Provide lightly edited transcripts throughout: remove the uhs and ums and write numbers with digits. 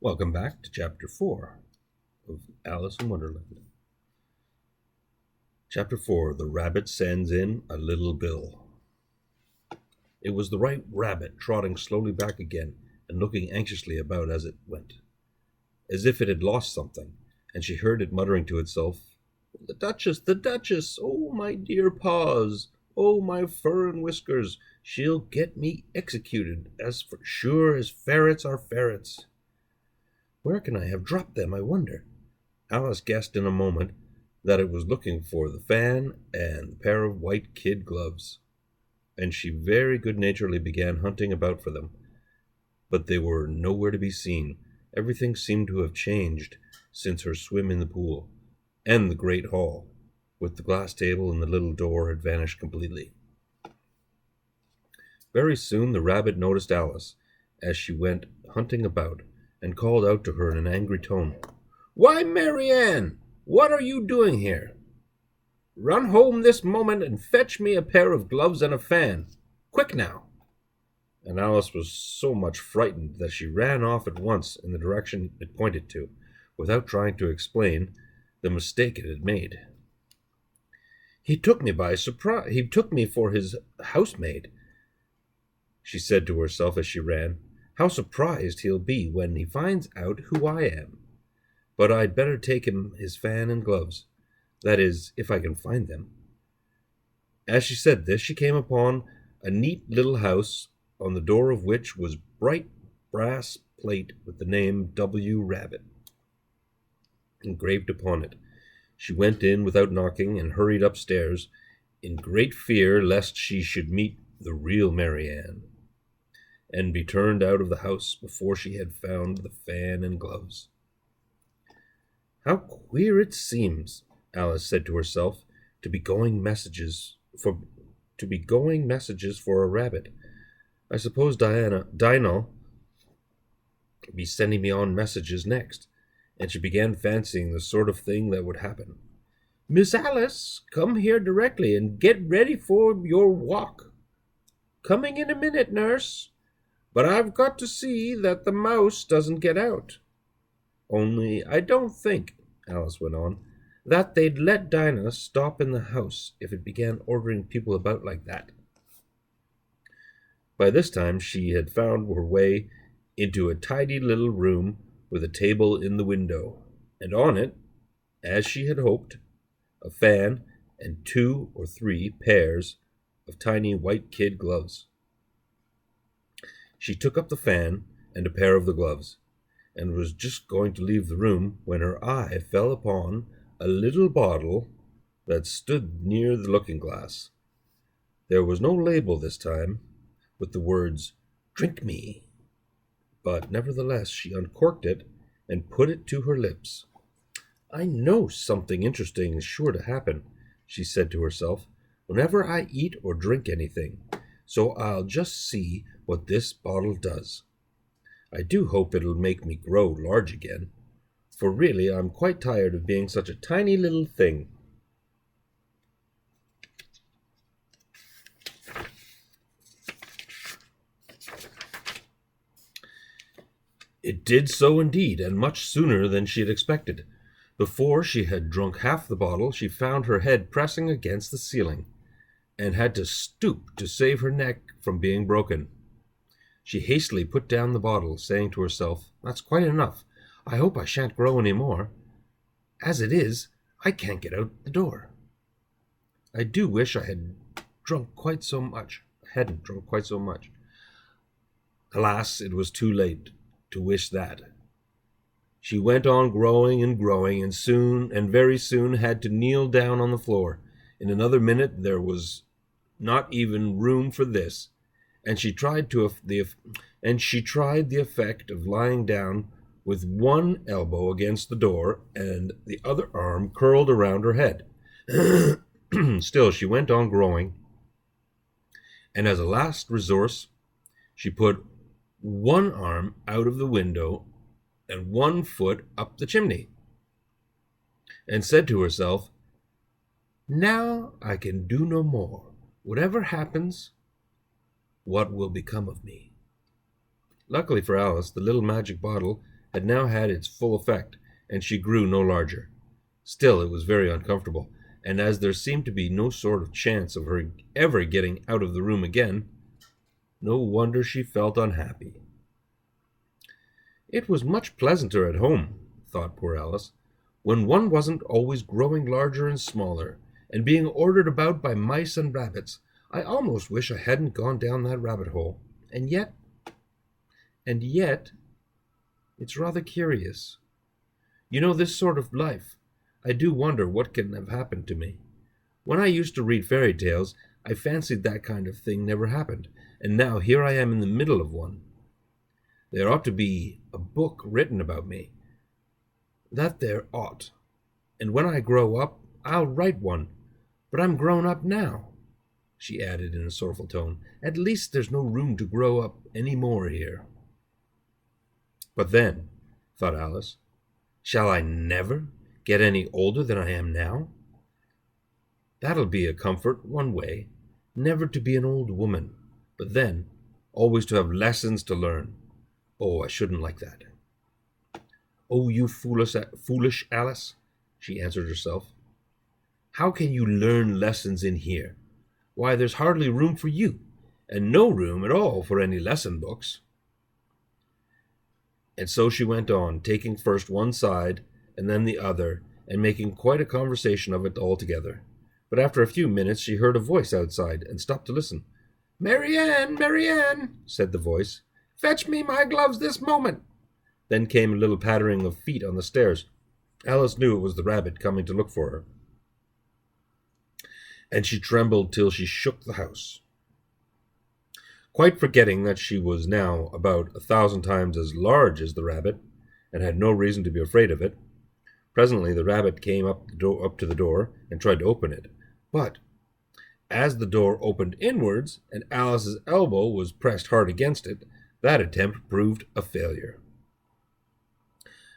Welcome back to Chapter 4 of Alice in Wonderland. Chapter 4 The Rabbit Sends in a Little Bill. It was the right rabbit trotting slowly back again and looking anxiously about as it went, as if it had lost something, and she heard it muttering to itself, "The Duchess, the Duchess! Oh, my dear paws! Oh, my fur and whiskers! She'll get me executed, as for sure as ferrets are ferrets. Where can I have dropped them, I wonder?" Alice guessed in a moment that it was looking for the fan and the pair of white kid gloves, and she very good-naturedly began hunting about for them. But they were nowhere to be seen. Everything seemed to have changed since her swim in the pool, and the great hall, with the glass table and the little door, had vanished completely. Very soon the rabbit noticed Alice as she went hunting about, and called out to her in an angry tone, "Why, Marianne, what are you doing here? Run home this moment and fetch me a pair of gloves and a fan. Quick now!" And Alice was so much frightened that she ran off at once in the direction it pointed to, without trying to explain the mistake it had made. "He took me by surprise. He took me for his housemaid," she said to herself as she ran. "How surprised he'll be when he finds out who I am. But I'd better take him his fan and gloves. That is, if I can find them." As she said this, she came upon a neat little house, on the door of which was bright brass plate with the name W. Rabbit engraved upon it. She went in without knocking and hurried upstairs, in great fear lest she should meet the real Marianne, and be turned out of the house before she had found the fan and gloves. "How queer it seems," Alice said to herself, to be going messages for a rabbit. "I suppose Dinah'll be sending me on messages next." And she began fancying the sort of thing that would happen. "Miss Alice, come here directly and get ready for your walk." "Coming in a minute, nurse. But I've got to see that the mouse doesn't get out. Only I don't think," Alice went on, "that they'd let Dinah stop in the house if it began ordering people about like that." By this time she had found her way into a tidy little room with a table in the window, and on it, as she had hoped, a fan and 2 or 3 pairs of tiny white kid gloves. She took up the fan and a pair of the gloves, and was just going to leave the room when her eye fell upon a little bottle that stood near the looking-glass. There was no label this time, with the words, "Drink me," but nevertheless she uncorked it and put it to her lips. "I know something interesting is sure to happen," she said to herself, "whenever I eat or drink anything, so I'll just see what this bottle does. I do hope it'll make me grow large again, for really I'm quite tired of being such a tiny little thing." It did so indeed, and much sooner than she had expected. Before she had drunk half the bottle, she found her head pressing against the ceiling, and had to stoop to save her neck from being broken. She hastily put down the bottle, saying to herself, "That's quite enough. I hope I shan't grow any more. As it is, I can't get out the door. I do wish I hadn't drunk quite so much. Alas, it was too late to wish that. She went on growing and growing, and very soon had to kneel down on the floor. In another minute there was not even room for this, and she tried the effect of lying down with one elbow against the door and the other arm curled around her head. Still she went on growing, and as a last resource she put one arm out of the window and one foot up the chimney, and said to herself, "Now I can do no more. Whatever happens, what will become of me?" Luckily for Alice, the little magic bottle had now had its full effect, and she grew no larger. Still, it was very uncomfortable, and as there seemed to be no sort of chance of her ever getting out of the room again, no wonder she felt unhappy. It was much pleasanter at home, thought poor Alice, when one wasn't always growing larger and smaller, and being ordered about by mice and rabbits. I almost wish I hadn't gone down that rabbit hole. And yet, it's rather curious. You know, this sort of life, I do wonder what can have happened to me. When I used to read fairy tales, I fancied that kind of thing never happened, and now here I am in the middle of one. There ought to be a book written about me. That there ought. And when I grow up, I'll write one. But I'm grown up now, she added in a sorrowful tone. At least there's no room to grow up any more here. But then, thought Alice, shall I never get any older than I am now? That'll be a comfort one way, never to be an old woman, but then always to have lessons to learn. Oh, I shouldn't like that. Oh, you foolish Alice, she answered herself. How can you learn lessons in here? Why, there's hardly room for you, and no room at all for any lesson books. And so she went on, taking first one side and then the other, and making quite a conversation of it altogether. But after a few minutes she heard a voice outside, and stopped to listen. "Marianne, Marianne," said the voice, "fetch me my gloves this moment." Then came a little pattering of feet on the stairs. Alice knew it was the rabbit coming to look for her, and she trembled till she shook the house. Quite forgetting that she was now about 1,000 times as large as the rabbit, and had no reason to be afraid of it, presently the rabbit came up to the door and tried to open it. But as the door opened inwards, and Alice's elbow was pressed hard against it, that attempt proved a failure.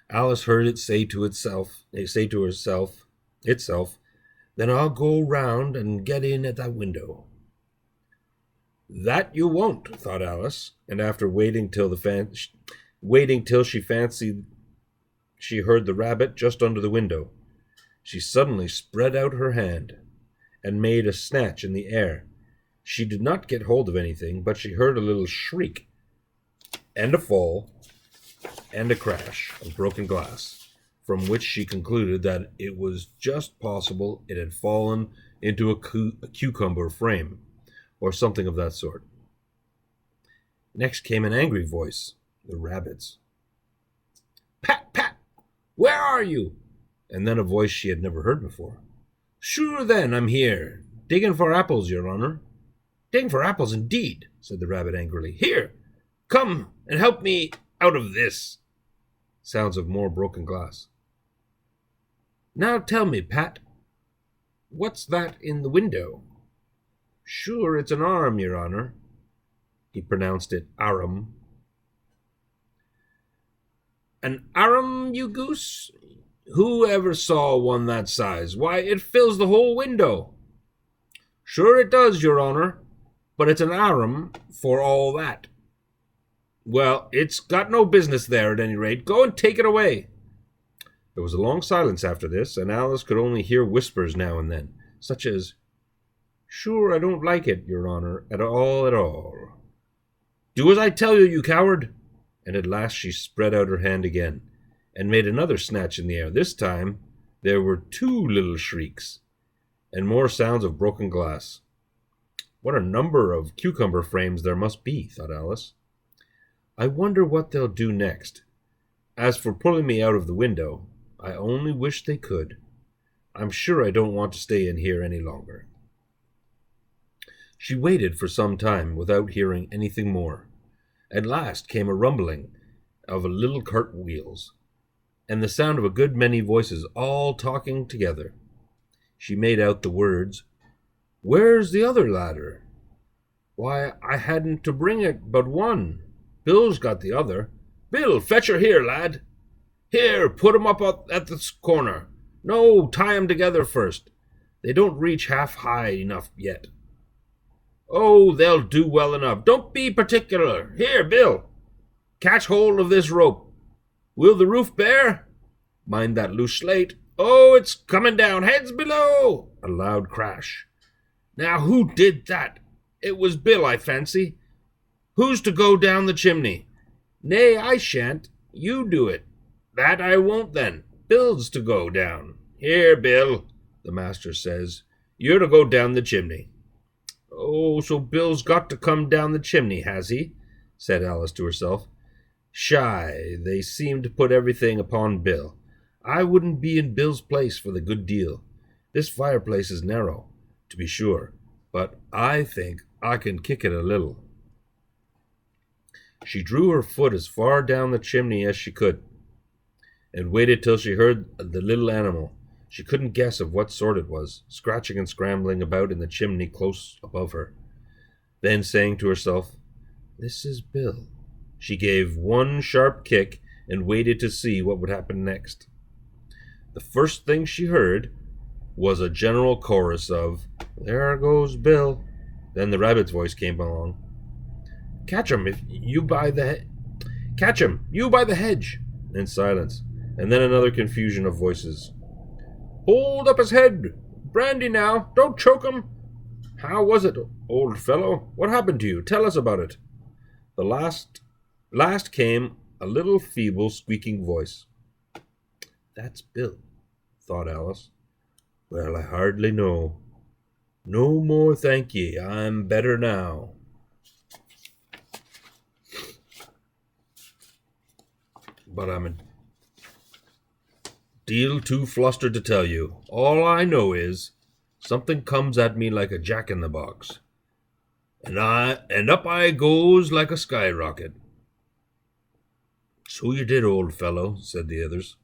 Alice heard it say to itself, "Then I'll go round and get in at that window." "That you won't," thought Alice, and after waiting till she fancied she heard the rabbit just under the window, she suddenly spread out her hand and made a snatch in the air. She did not get hold of anything, but she heard a little shriek, and a fall, and a crash of broken glass, from which she concluded that it was just possible it had fallen into a cucumber frame, or something of that sort. Next came an angry voice, the rabbit's. "Pat, Pat, where are you?" And then a voice she had never heard before. "Sure then, I'm here, digging for apples, your honour." "Digging for apples, indeed," said the rabbit angrily. "Here, come and help me out of this." Sounds of more broken glass. "Now tell me, Pat, what's that in the window?" "Sure, it's an arm, your honour." He pronounced it arum. "An arum, you goose? Who ever saw one that size? Why, it fills the whole window." "Sure it does, your honour, but it's an arum for all that." "Well, it's got no business there at any rate. Go and take it away." There was a long silence after this, and Alice could only hear whispers now and then, such as, "Sure, I don't like it, your honour, at all, at all." "Do as I tell you, you coward." And at last she spread out her hand again, and made another snatch in the air. This time there were 2 little shrieks, and more sounds of broken glass. What a number of cucumber frames there must be, thought Alice. I wonder what they'll do next. As for pulling me out of the window, I only wish they could. I'm sure I don't want to stay in here any longer. She waited for some time without hearing anything more. At last came a rumbling of a little cart wheels, and the sound of a good many voices all talking together. She made out the words, "Where's the other ladder? Why, I hadn't to bring it but one. Bill's got the other. Bill, fetch her here, lad. Here, put 'em up at this corner. No, tie 'em together first. They don't reach half high enough yet." "Oh, they'll do well enough. Don't be particular. Here, Bill, catch hold of this rope. Will the roof bear? Mind that loose slate. Oh, it's coming down. Heads below. A loud crash. Now, who did that? It was Bill, I fancy. Who's to go down the chimney? Nay, I shan't. You do it. That I won't, then. Bill's to go down. Here, Bill, the master says. You're to go down the chimney. Oh, so Bill's got to come down the chimney, has he? Said Alice to herself. Shy, they seem to put everything upon Bill. I wouldn't be in Bill's place for the good deal. This fireplace is narrow, to be sure, but I think I can kick it a little. She drew her foot as far down the chimney as she could, and waited till she heard the little animal. She couldn't guess of what sort it was, scratching and scrambling about in the chimney close above her. Then, saying to herself, "This is Bill," she gave one sharp kick and waited to see what would happen next. The first thing she heard was a general chorus of, "There goes Bill." Then the rabbit's voice came along. Catch him, you by the hedge." Then silence, and then another confusion of voices. "Hold up his head! Brandy now! Don't choke him! How was it, old fellow? What happened to you? Tell us about it." The last came a little feeble, squeaking voice. "That's Bill," thought Alice. "Well, I hardly know. No more, thank ye. I'm better now." But I'm a deal too flustered to tell you. All I know is something comes at me like a jack-in-the-box, and up I goes like a skyrocket. "So you did, old fellow," said the others.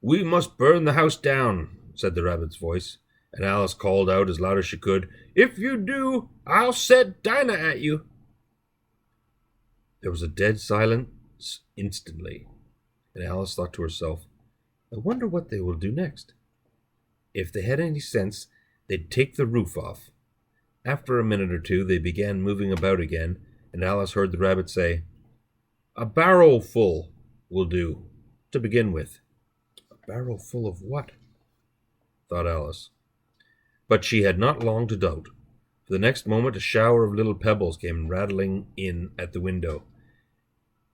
"We must burn the house down," said the rabbit's voice, and Alice called out as loud as she could, "If you do, I'll set Dinah at you." There was a dead silence instantly, and Alice thought to herself, "I wonder what they will do next. If they had any sense, they'd take the roof off." After a minute or two, they began moving about again, and Alice heard the rabbit say, "A barrow full will do, to begin with." "A barrow full of what?" thought Alice. But she had not long to doubt. For the next moment a shower of little pebbles came rattling in at the window,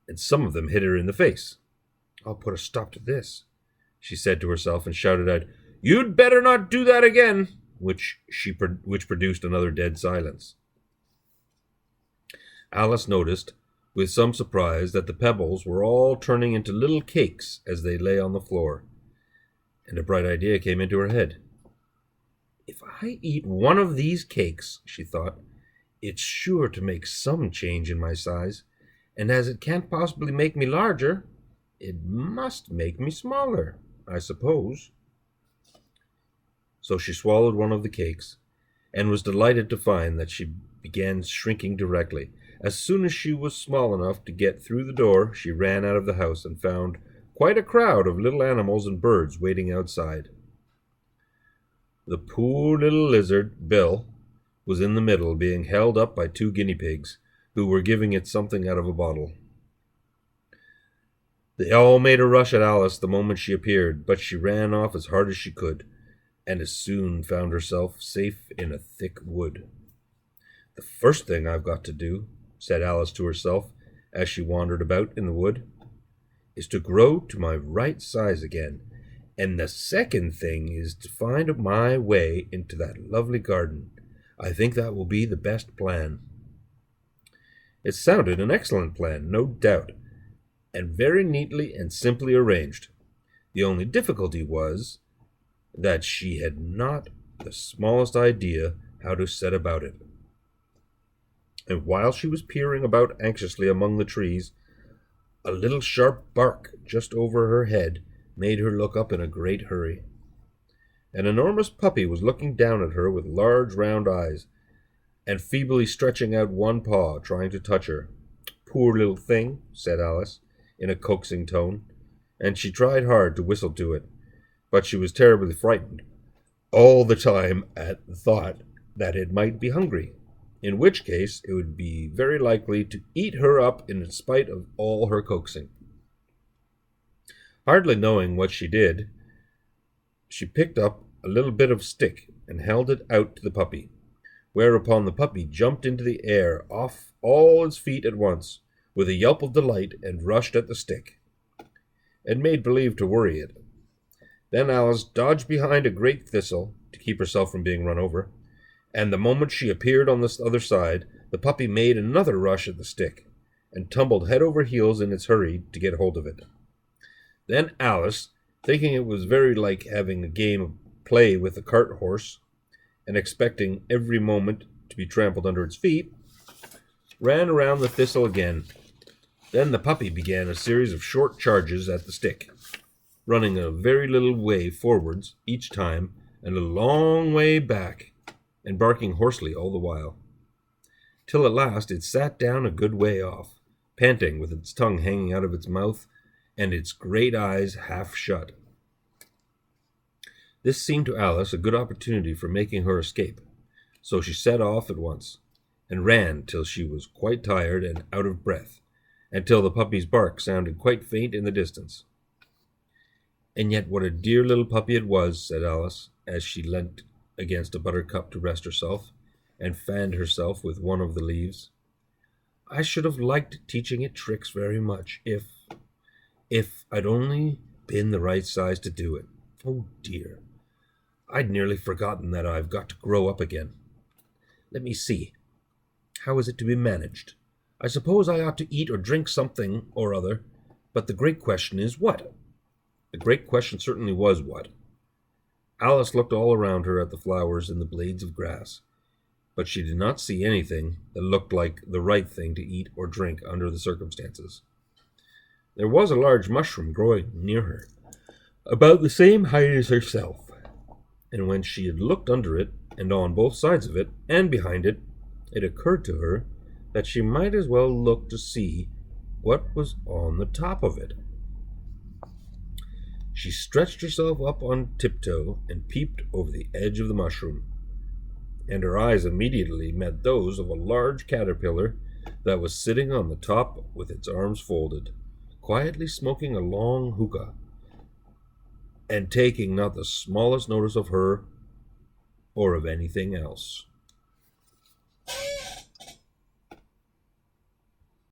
and some of them hit her in the face. "I'll put a stop to this," she said to herself, and shouted out, "You'd better not do that again," which produced another dead silence. Alice noticed, with some surprise, that the pebbles were all turning into little cakes as they lay on the floor, and a bright idea came into her head. "If I eat one of these cakes," she thought, "it's sure to make some change in my size, and as it can't possibly make me larger, it must make me smaller, I suppose." So she swallowed one of the cakes, and was delighted to find that she began shrinking directly. As soon as she was small enough to get through the door, she ran out of the house and found quite a crowd of little animals and birds waiting outside. The poor little lizard, Bill, was in the middle, being held up by 2 guinea pigs, who were giving it something out of a bottle. They all made a rush at Alice the moment she appeared, but she ran off as hard as she could, and as soon found herself safe in a thick wood. "The first thing I've got to do," said Alice to herself as she wandered about in the wood, "is to grow to my right size again, and the second thing is to find my way into that lovely garden. I think that will be the best plan." It sounded an excellent plan, no doubt, and very neatly and simply arranged. The only difficulty was that she had not the smallest idea how to set about it. And while she was peering about anxiously among the trees, a little sharp bark just over her head made her look up in a great hurry. An enormous puppy was looking down at her with large round eyes, and feebly stretching out one paw, trying to touch her. "Poor little thing," said Alice, in a coaxing tone, and she tried hard to whistle to it, but she was terribly frightened all the time at the thought that it might be hungry, in which case it would be very likely to eat her up in spite of all her coaxing. Hardly knowing what she did, she picked up a little bit of stick and held it out to the puppy, whereupon the puppy jumped into the air off all its feet at once, with a yelp of delight, and rushed at the stick, and made believe to worry it. Then Alice dodged behind a great thistle to keep herself from being run over, and the moment she appeared on the other side, the puppy made another rush at the stick, and tumbled head over heels in its hurry to get hold of it. Then Alice, thinking it was very like having a game of play with the cart horse, and expecting every moment to be trampled under its feet, ran around the thistle again. Then the puppy began a series of short charges at the stick, running a very little way forwards each time and a long way back, and barking hoarsely all the while, till at last it sat down a good way off, panting, with its tongue hanging out of its mouth and its great eyes half shut. This seemed to Alice a good opportunity for making her escape, so she set off at once, and ran till she was quite tired and out of breath, and till the puppy's bark sounded quite faint in the distance. "And yet what a dear little puppy it was," said Alice, as she leant against a buttercup to rest herself, and fanned herself with one of the leaves. "I should have liked teaching it tricks very much, if I'd only been the right size to do it. Oh dear, I'd nearly forgotten that I've got to grow up again. Let me see. How is it to be managed? I suppose I ought to eat or drink something or other, but the great question is what?" The great question certainly was what. Alice looked all around her at the flowers and the blades of grass, but she did not see anything that looked like the right thing to eat or drink under the circumstances. There was a large mushroom growing near her, about the same height as herself, and when she had looked under it, and on both sides of it, and behind it, it occurred to her that she might as well look to see what was on the top of it. She stretched herself up on tiptoe and peeped over the edge of the mushroom, and her eyes immediately met those of a large caterpillar that was sitting on the top with its arms folded, quietly smoking a long hookah, and taking not the smallest notice of her or of anything else.